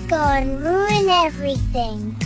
go and ruin everything.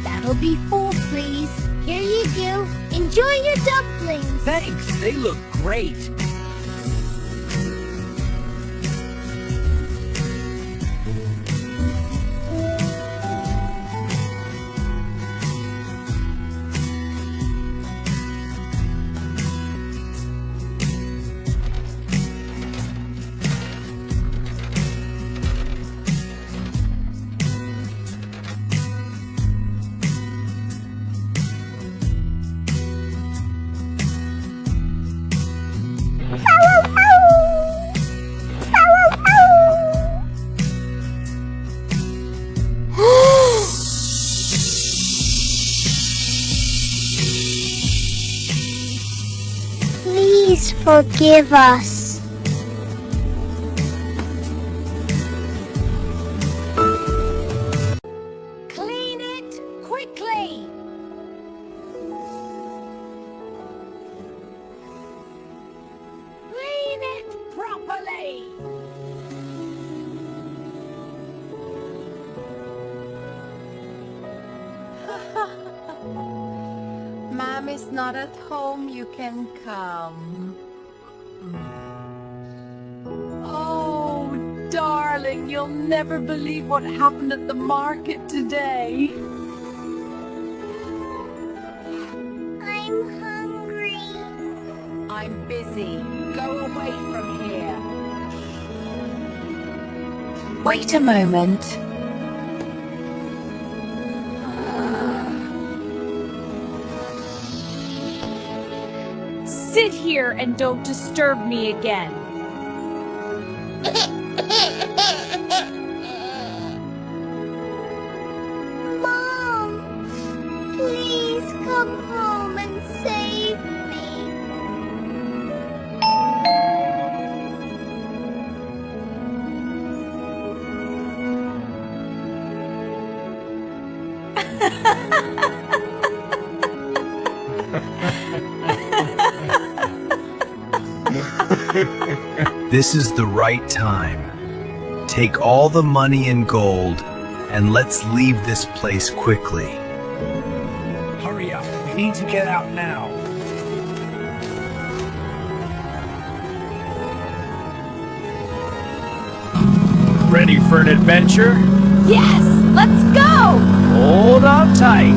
That'll be full, please. Here you go. Enjoy your dumplings. Thanks, they look great. Please forgive us. Clean it quickly! Clean it properly! Mom is not at home, you can come. Oh, darling, you'll never believe what happened at the market today. I'm hungry. I'm busy. Go away from here. Wait a moment. Sit here and don't disturb me again. Mom, please come home and save me. This is the right time. Take all the money and gold, and let's leave this place quickly. Hurry up, we need to get out now. Ready for an adventure? Yes, let's go! Hold on tight.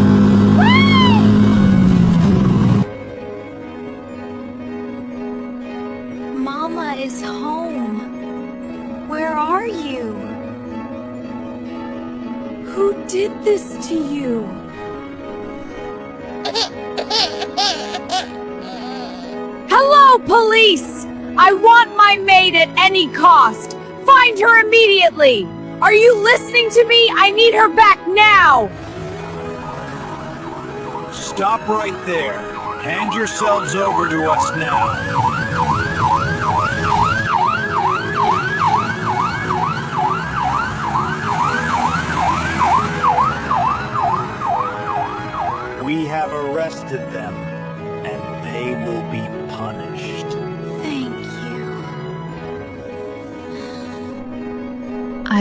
Mama is home. Where are you? Who did this to you? Hello, police! I want my maid at any cost. Find her immediately! Are you listening to me? I need her back now! Stop right there. Hand yourselves over to us now.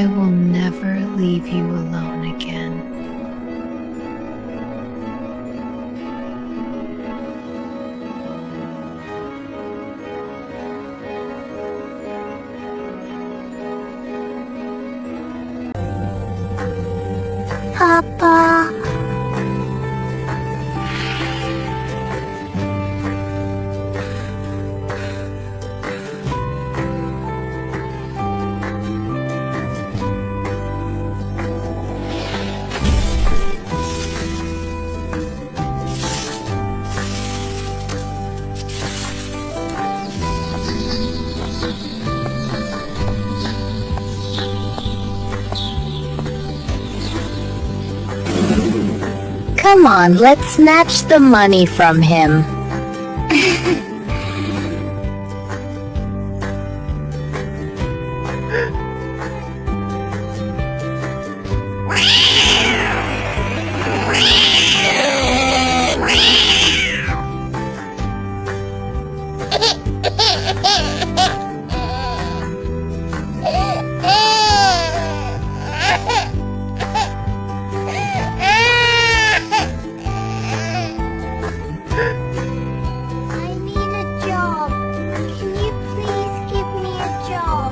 I will never leave you alone again. Papa. Come on, let's snatch the money from him. I need a job. Can you please give me a job?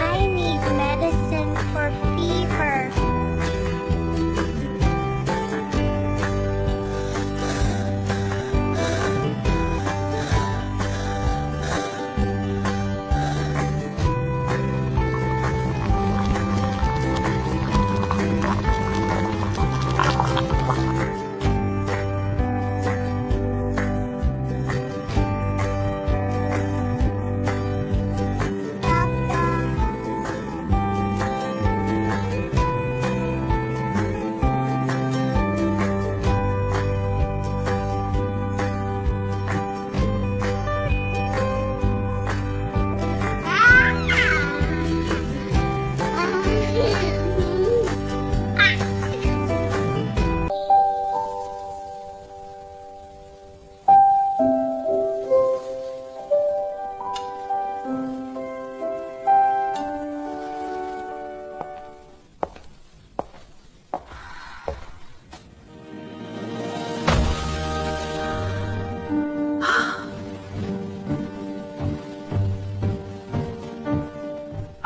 I need medicine for fever.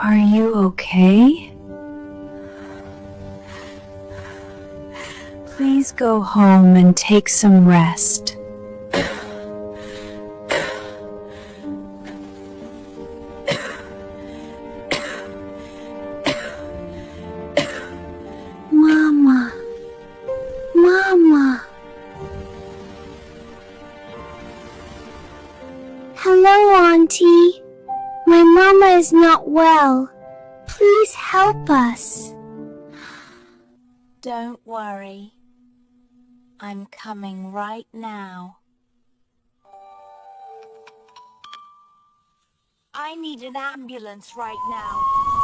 Are you okay? Please go home and take some rest. Mama. Mama. Hello, Auntie. My mama is not well. Please help us. Don't worry. I'm coming right now. I need an ambulance right now.